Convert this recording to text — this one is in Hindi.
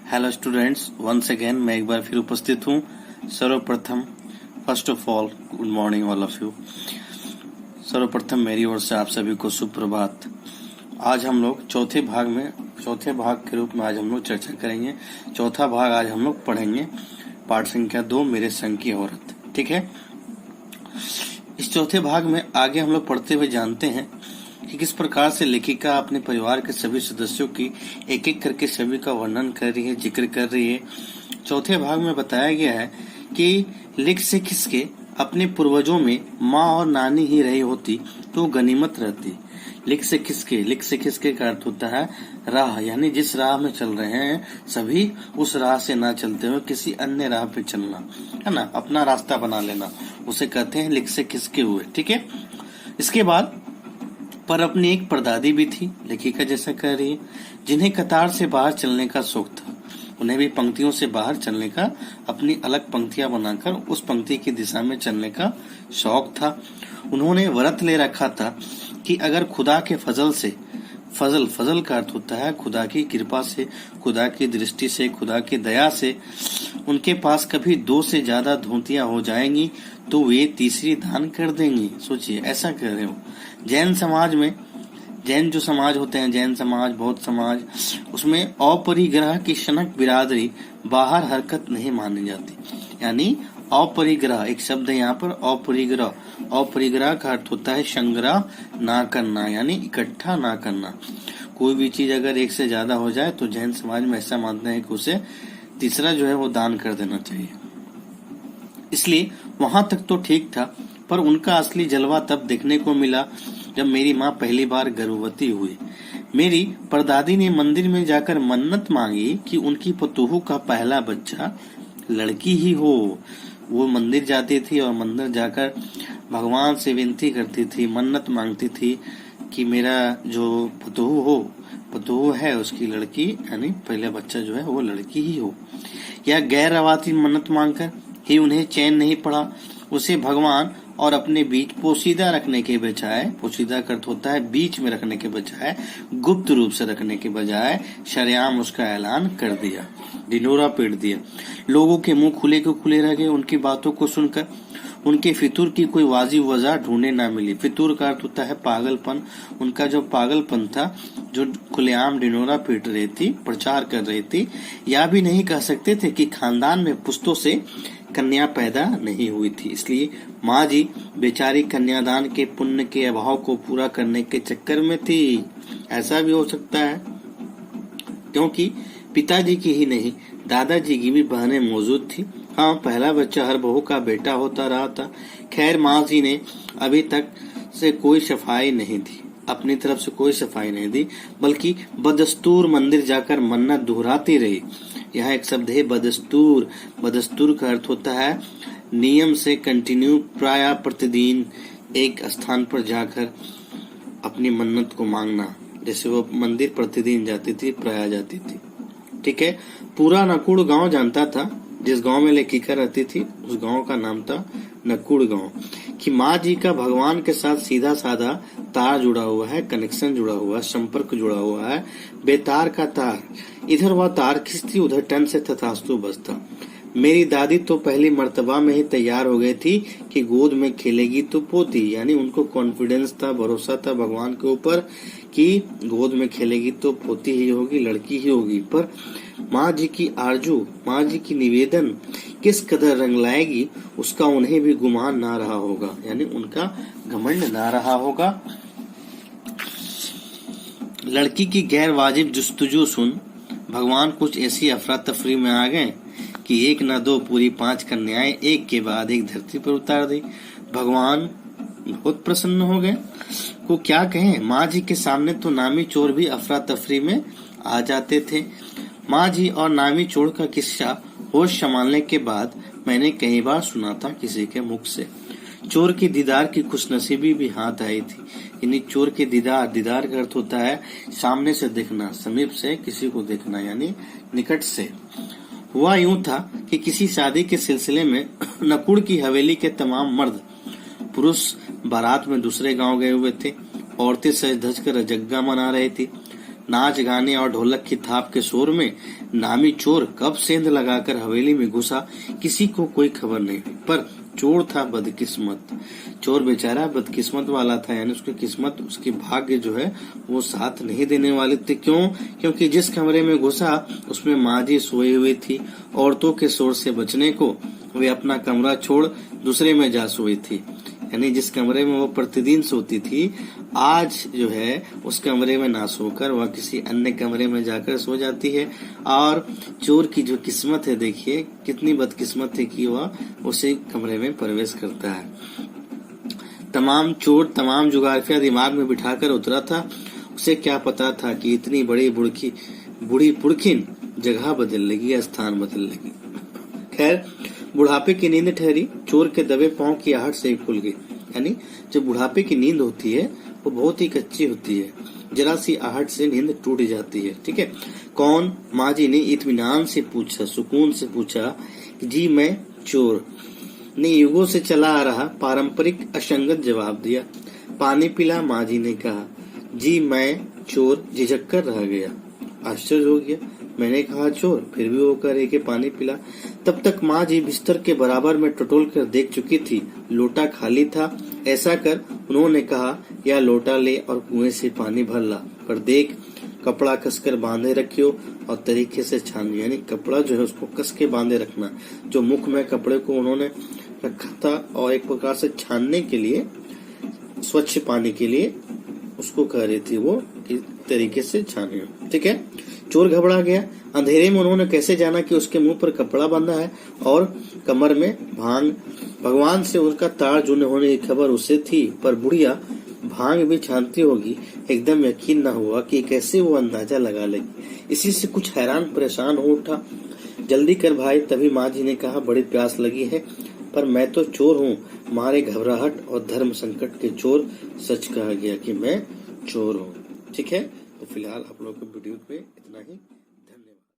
हेलो स्टूडेंट्स, वंस अगेन मैं एक बार फिर उपस्थित हूँ। सर्वप्रथम first of all good morning all of you. सर्वप्रथम मेरी ओर से आप सभी को सुप्रभात। आज हम लोग चौथे भाग के रूप में आज हम लोग चर्चा करेंगे। चौथा भाग आज हम लोग पढ़ेंगे, पाठ संख्या 2, मेरे संग की औरत। ठीक है, इस चौथे भाग में आगे हम लोग पढ़ते हुए जानते हैं कि किस प्रकार से लेखिका अपने परिवार के सभी सदस्यों की एक एक करके सभी का वर्णन कर रही है, जिक्र कर रही है। चौथे भाग में बताया गया है कि लिख से खिसके अपने पूर्वजों में माँ और नानी ही रही होती तो गनीमत रहती। लिख से खिसके का अर्थ होता है राह, यानी जिस राह में चल रहे हैं सभी उस राह से ना चलते हुए किसी अन्य राह पे चलना, है ना, अपना रास्ता बना लेना, उसे कहते हैं लिख से खिसके हुए। ठीक है, इसके बाद पर अपनी एक परदादी भी थी, लेखिका जैसा कह रही है, जिन्हें कतार से बाहर चलने का शौक था। उन्हें भी पंक्तियों से बाहर चलने का, अपनी अलग पंक्तियां बनाकर उस पंक्ति की दिशा में चलने का शौक था। उन्होंने व्रत ले रखा था कि अगर खुदा के फजल से, फजल का अर्थ होता है खुदा की कृपा से, खुदा की दृष्टि से, खुदा की दया से उनके पास कभी 2 से ज्यादा धोतियां हो जाएंगी तो वे तीसरी दान कर देंगी। सोचिए, ऐसा कर रहे हो। जैन समाज में, जैन जो समाज होते हैं, जैन समाज, बौद्ध समाज, उसमें अपरिग्रह की शनक बिरादरी बाहर हरकत नहीं मानी जाती। यानी अपरिग्रह एक शब्द है यहाँ पर, अपरिग्रह का अर्थ होता है संग्रह ना करना, यानी इकट्ठा ना करना। कोई भी चीज अगर 1 से ज्यादा हो जाए तो जैन समाज में ऐसा मानते हैं कि उसे तीसरा जो है वो दान कर देना चाहिए। इसलिए वहां तक तो ठीक था, पर उनका असली जलवा तब देखने को मिला जब मेरी माँ पहली बार गर्भवती हुई। मेरी परदादी ने मंदिर में जाकर मन्नत मांगी कि उनकी पतोहू का पहला बच्चा लड़की ही हो। वो मंदिर जाती थी और मंदिर जाकर भगवान से विनती करती थी, मन्नत मांगती थी कि मेरा जो पतोहू है उसकी लड़की, यानी पहला बच्चा जो है वो लड़की ही हो। या गैर रवाती मन्नत मांगकर ही उन्हें चैन नहीं पड़ा। उसे भगवान और अपने बीच पोशीदा रखने के बजाय, पोशीदा का अर्थ होता है बीच में रखने के बजाय, गुप्त रूप से रखने के बजाय सरेआम उसका ऐलान कर दिया, ढिंढोरा पीट दिया। लोगों के मुंह खुले के खुले रह गए उनकी बातों को सुनकर। उनके फितूर की कोई वाजिब वजह ढूंढने ना मिली। फितूर का अर्थ होता है पागलपन। उनका जो पागलपन था, जो खुलेआम ढिंढोरा पीट रही थी, प्रचार कर रही थी, या भी नहीं कह सकते थे कि खानदान में पुश्तों से कन्या पैदा नहीं हुई थी। इसलिए माँ जी बेचारी कन्यादान के पुण्य के अभाव को पूरा करने के चक्कर में थी। ऐसा भी हो सकता है क्योंकि पिताजी की ही नहीं दादाजी की भी बहनें मौजूद थी। हाँ, पहला बच्चा हर बहू का बेटा होता रहा था। खैर, माँ जी ने अभी तक से कोई सफाई नहीं दी, अपनी तरफ से कोई सफाई नहीं दी, बल्कि बदस्तूर मंदिर जाकर मन्नत दोहराती रही। यहाँ एक शब्द है बदस्तूर। बदस्तूर का अर्थ होता है नियम से, कंटिन्यू, प्राय प्रतिदिन एक स्थान पर जाकर अपनी मन्नत को मांगना। जैसे वो मंदिर प्रतिदिन जाती थी, प्राय जाती थी। ठीक है, पूरा नकुड़ गांव जानता था। जिस गांव में लेखिका रहती थी उस गांव का नाम था नकुड़ गांव। कि माँ जी का भगवान के साथ सीधा साधा तार जुड़ा हुआ है, कनेक्शन जुड़ा हुआ है, संपर्क जुड़ा हुआ है, बेतार का तार। इधर वह तार खिंचती, उधर टन से तथास्तु बजता। मेरी दादी तो पहली मर्तबा में ही तैयार हो गई थी कि गोद में खेलेगी तो पोती, यानी उनको कॉन्फिडेंस था, भरोसा था भगवान के ऊपर कि गोद में खेलेगी तो पोती ही होगी, लड़की ही होगी। पर माँ जी की आरजू, माँ जी की निवेदन किस कदर रंग लाएगी उसका उन्हें भी गुमान ना रहा होगा, यानी उनका घमंड ना रहा होगा। लड़की की गैर वाजिब जुस्तजू सुन भगवान कुछ ऐसी अफरा तफरी में आ गए कि 1 न 2 पूरी 5 कन्याएं एक के बाद एक धरती पर उतार दी। भगवान बहुत प्रसन्न हो गए। को क्या कहें, माँ जी के सामने तो नामी चोर भी अफरा तफरी में आ जाते थे। माँ जी और नामी चोर का किस्सा होश संभालने के बाद मैंने कई बार सुना था किसी के मुख से। चोर की दीदार की खुशनसीबी भी हाथ आई थी। यानी चोर के दीदार का अर्थ होता है सामने से देखना, समीप से किसी को देखना, यानी निकट से। हुआ यूं था कि किसी शादी के सिलसिले में नकुड़ की हवेली के तमाम मर्द पुरुष बारात में दूसरे गांव गए हुए थे। औरतें सज धज कर जग्गा मना रही थी। नाच गाने और ढोलक की थाप के शोर में नामी चोर कब सेंध लगाकर हवेली में घुसा, किसी को कोई खबर नहीं हुई। पर चोर था बदकिस्मत, चोर बेचारा बदकिस्मत वाला था, यानी उसकी किस्मत, उसकी भाग्य जो है वो साथ नहीं देने वाले थे। क्यों? क्योंकि जिस कमरे में घुसा उसमें माँ जी सोई हुई थी। औरतों के शोर से बचने को वे अपना कमरा छोड़ दूसरे में जा सोई थी। यानी जिस कमरे में वो प्रतिदिन सोती थी, आज जो है उस कमरे में ना सोकर वह किसी अन्य कमरे में जाकर सो जाती है। और चोर की जो किस्मत है, देखिए कितनी बदकिस्मत है कि वह उसी कमरे में प्रवेश करता है। तमाम चोर तमाम जुगाफिया दिमाग में बिठाकर उतरा था। उसे क्या पता था कि इतनी बड़ी बूढ़ी पुरखिन जगह बदल लेगी या स्थान बदल लेगी। खैर, बुढ़ापे की नींद ठहरी, चोर के दबे पांव की आहट से ही खुल गई। यानी जब बुढ़ापे की नींद होती है वो बहुत ही कच्ची होती है, जरा सी आहट से नींद टूट जाती है। ठीक है, कौन? माँ जी ने इत्मीनान से पूछा, सुकून से पूछा कि जी मैं चोर ने युगों से चला आ रहा पारंपरिक असंगत जवाब दिया। पानी पिला? माँ जी ने कहा। जी मैं चोर झिझक कर रह गया। आश्चर्य हो गया। मैंने कहा चोर, फिर भी वो कह रही कि पानी पिला। तब तक माँ जी बिस्तर के बराबर में टटोल कर देख चुकी थी, लोटा खाली था। ऐसा कर उन्होंने कहा, यह लोटा ले और कुएं से पानी भर ला, पर देख कपड़ा कसकर बांधे रखियो और तरीके से छान। यानी कपड़ा जो है उसको कस के बांधे रखना। जो मुख में कपड़े को उन्होंने रखा था और एक प्रकार से छानने के लिए, स्वच्छ पानी के लिए उसको कह रही थी वो इस तरीके से छानियो। ठीक है, चोर घबरा गया। अंधेरे में उन्होंने कैसे जाना कि उसके मुंह पर कपड़ा बंधा है और कमर में भांग। भगवान से उसका तार जुड़ने होने की खबर उसे थी, पर बुढ़िया भांग भी छानती होगी, एकदम यकीन न हुआ कि कैसे वो अंदाजा लगा लेगी। इसी से कुछ हैरान परेशान हो उठा। जल्दी कर भाई। तभी माँ जी ने कहा, बड़ी प्यास लगी है, पर मैं तो चोर हूँ। मारे घबराहट और धर्म संकट के चोर सच कहा गया कि मैं चोर हूँ। ठीक है, तो फिलहाल आप लोगों को वीडियो पे इतना ही।